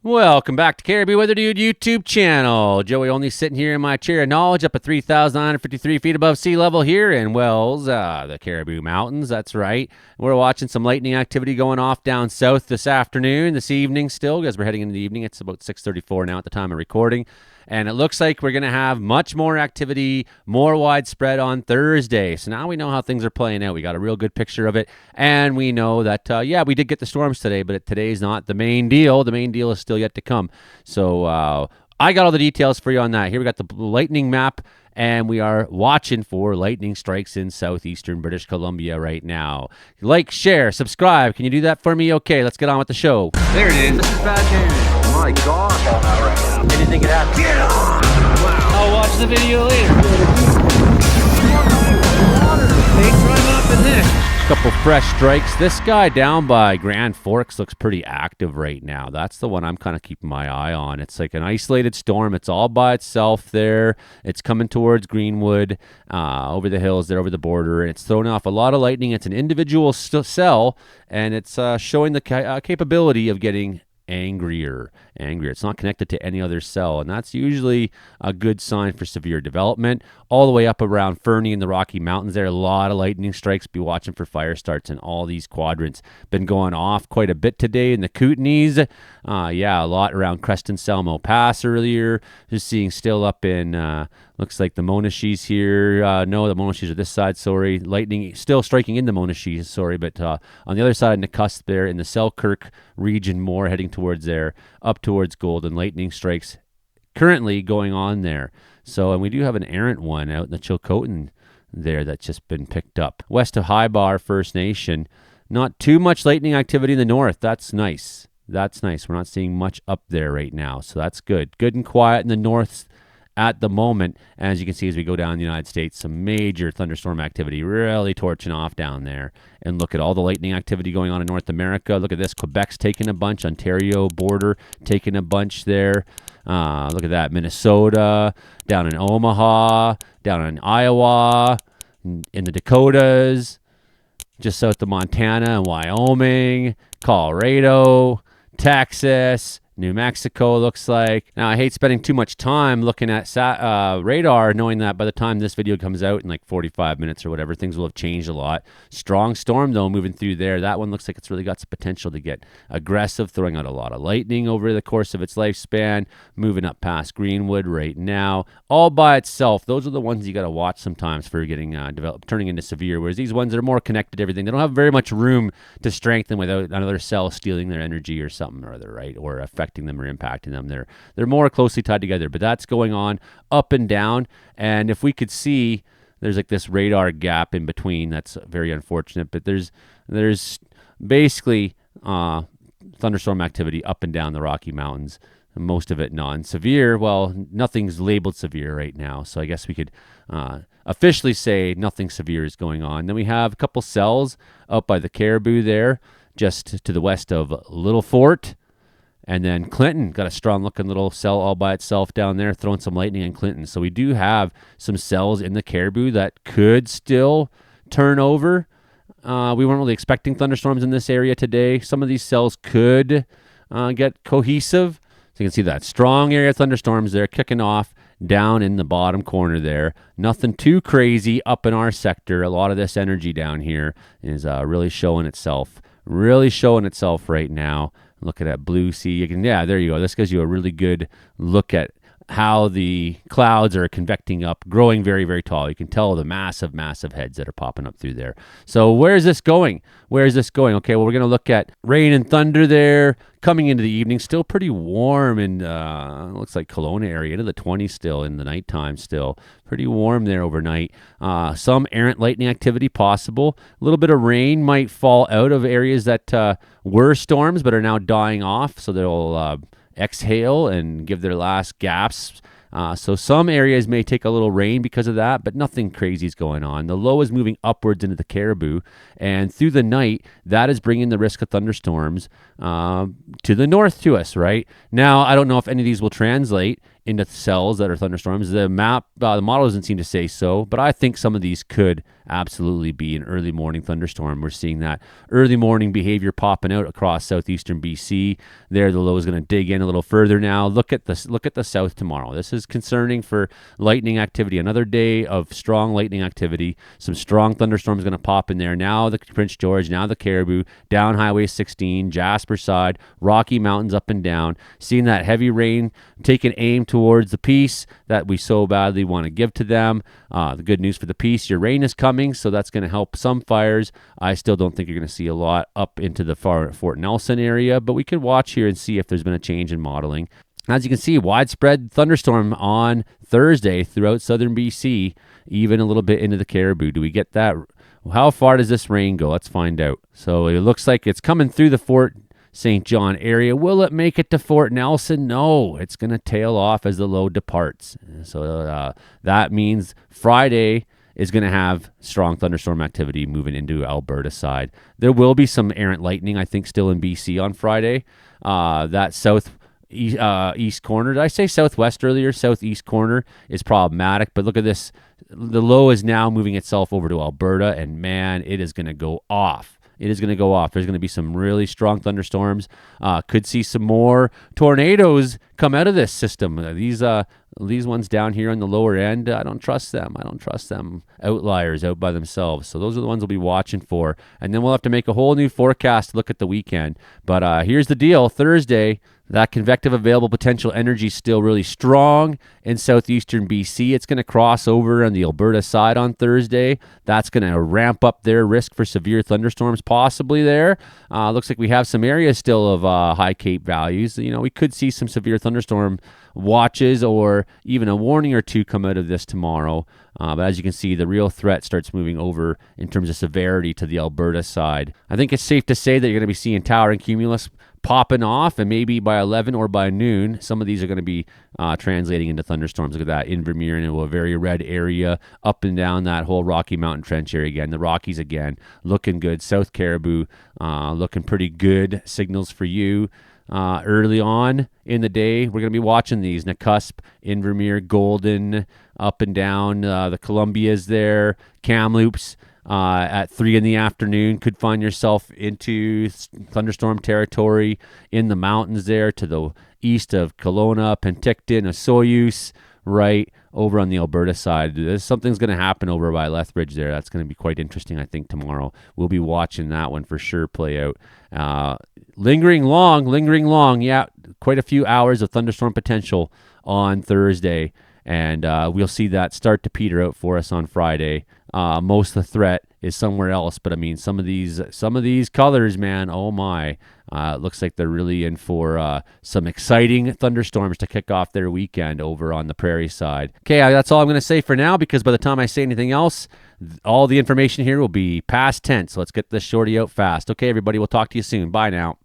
Welcome back to Caribou Weather Dude YouTube channel. Joey only sitting here in my chair of knowledge up at 3,953 feet above sea level here in Wells, the Caribou Mountains. That's right. We're watching some lightning activity going off down south this evening still, as we're heading into the evening. It's about 6:34 now at the time of recording. And it looks like we're going to have much more activity, more widespread on Thursday. So now we know how things are playing out. We got a real good picture of it. And we know that, we did get the storms today, but today's not the main deal. The main deal is still yet to come. So I got all the details for you on that. Here we got the lightning map, and we are watching for lightning strikes in southeastern British Columbia right now. Like, share, subscribe. Can you do that for me? Okay, let's get on with the show. There it is. This is bad news. My God. Anything could happen. Get on! Wow. I'll watch the video later. They try up in this. Couple fresh strikes. This guy down by Grand Forks looks pretty active right now. That's the one I'm kind of keeping my eye on. It's like an isolated storm. It's all by itself there. It's coming towards Greenwood, over the hills there, over the border, and it's throwing off a lot of lightning. It's an individual cell, and it's showing the capability of getting angrier. It's not connected to any other cell, and that's usually a good sign for severe development. All the way up around Fernie in the Rocky Mountains there, a lot of lightning strikes. Be watching for fire starts in all these quadrants. Been going off quite a bit today in the Kootenays. A lot around Creston-Selmo Pass earlier. Just seeing still up in looks like the Monashees here. No, the Monashees are this side, sorry. Lightning still striking in the Monashees, sorry. But on the other side in the cusp there, in the Selkirk region more, heading towards there, up towards Golden. Lightning strikes currently going on there. So, and we do have an errant one out in the Chilcotin there that's just been picked up. West of High Bar First Nation, not too much lightning activity in the north. That's nice. We're not seeing much up there right now, so that's good. Good and quiet in the north at the moment. As you can see, as we go down the United States, some major thunderstorm activity really torching off down there. And look at all the lightning activity going on in North America. Look at this. Quebec's taking a bunch. Ontario border taking a bunch there. Look at that. Minnesota, down in Omaha, down in Iowa, in the Dakotas, just south of Montana and Wyoming, Colorado, Texas, New Mexico looks like. Now, I hate spending too much time looking at radar, knowing that by the time this video comes out in like 45 minutes or whatever, things will have changed a lot. Strong storm, though, moving through there. That one looks like it's really got some potential to get aggressive, throwing out a lot of lightning over the course of its lifespan, moving up past Greenwood right now. All by itself, those are the ones you got to watch sometimes for getting turning into severe, whereas these ones are more connected to everything. They don't have very much room to strengthen without another cell stealing their energy or something or other, right? Or affecting them or impacting them. They're more closely tied together, but that's going on up and down. And if we could see, there's like this radar gap in between. That's very unfortunate, but there's basically thunderstorm activity up and down the Rocky Mountains. Most of it non-severe. Well, nothing's labeled severe right now, so I guess we could officially say nothing severe is going on. Then we have a couple cells up by the Caribou there, just to the west of Little Fort. And then Clinton got a strong-looking little cell all by itself down there, throwing some lightning in Clinton. So we do have some cells in the Caribou that could still turn over. We weren't really expecting thunderstorms in this area today. Some of these cells could get cohesive. So you can see that strong area of thunderstorms there kicking off down in the bottom corner there. Nothing too crazy up in our sector. A lot of this energy down here is really showing itself right now. Look at that blue sea. There you go. This gives you a really good look at how the clouds are convecting up, growing very, very tall. You can tell the massive, massive heads that are popping up through there. So where is this going? Okay, well, we're going to look at rain and thunder there coming into the evening. Still pretty warm in, looks like Kelowna area, into the 20s still in the nighttime still. Pretty warm there overnight. Some errant lightning activity possible. A little bit of rain might fall out of areas that were storms but are now dying off, so they'll exhale and give their last gasps. So some areas may take a little rain because of that, but nothing crazy is going on. The low is moving upwards into the Caribou, and through the night, that is bringing the risk of thunderstorms to the north to us, right? Now, I don't know if any of these will translate into cells that are thunderstorms. The model doesn't seem to say so, but I think some of these could absolutely be an early morning thunderstorm. We're seeing that early morning behavior popping out across southeastern BC. There, the low is going to dig in a little further now. Look at the south tomorrow. This is concerning for lightning activity. Another day of strong lightning activity. Some strong thunderstorms going to pop in there. Now the Prince George, now the Caribou, down Highway 16, Jasper side, Rocky Mountains up and down. Seeing that heavy rain taking aim towards the Peace that we so badly want to give to them. The good news for the Peace, your rain is coming, so that's going to help some fires. I still don't think you're going to see a lot up into the far Fort Nelson area, but we could watch here and see if there's been a change in modeling. As you can see, widespread thunderstorm on Thursday throughout southern BC, even a little bit into the Caribou. Do we get that? How far does this rain go? Let's find out. So it looks like it's coming through the Fort St. John area. Will it make it to Fort Nelson? No, it's going to tail off as the low departs. So that means Friday is going to have strong thunderstorm activity moving into Alberta side. There will be some errant lightning, I think, still in BC on Friday. That southeast corner, did I say southwest earlier? Southeast corner is problematic, but look at this. The low is now moving itself over to Alberta, and man, it is going to go off. It is going to go off. There's going to be some really strong thunderstorms. Could see some more tornadoes come out of this system. These ones down here on the lower end, I don't trust them. I don't trust them. Outliers out by themselves. So those are the ones we'll be watching for. And then we'll have to make a whole new forecast to look at the weekend. But here's the deal. Thursday, that convective available potential energy is still really strong in southeastern BC. It's going to cross over on the Alberta side on Thursday. That's going to ramp up their risk for severe thunderstorms possibly there. Looks like we have some areas still of high Cape values. You know, we could see some severe thunderstorm watches or even a warning or two come out of this tomorrow. But as you can see, the real threat starts moving over in terms of severity to the Alberta side. I think it's safe to say that you're going to be seeing towering cumulus popping off, and maybe by 11 or by noon, some of these are going to be translating into thunderstorms. Look at that, in Vermeer into a very red area, up and down that whole Rocky Mountain Trench area again. The Rockies again, looking good. South Caribou, looking pretty good. Signals for you. Early on in the day, we're going to be watching these. Nakusp, Invermere, Golden, up and down. The Columbia's there. Kamloops at 3 in the afternoon. Could find yourself into thunderstorm territory in the mountains there to the east of Kelowna, Penticton, Osoyoos, right over on the Alberta side. Something's going to happen over by Lethbridge there. That's going to be quite interesting, I think, tomorrow. We'll be watching that one for sure play out. Lingering long. Yeah, quite a few hours of thunderstorm potential on Thursday. And we'll see that start to peter out for us on Friday. Most of the threat is somewhere else, but I mean, some of these colors, man, oh my. It looks like they're really in for some exciting thunderstorms to kick off their weekend over on the prairie side. Okay, that's all I'm going to say for now, because by the time I say anything else, all the information here will be past tense. So let's get this shorty out fast. Okay, everybody, we'll talk to you soon. Bye now.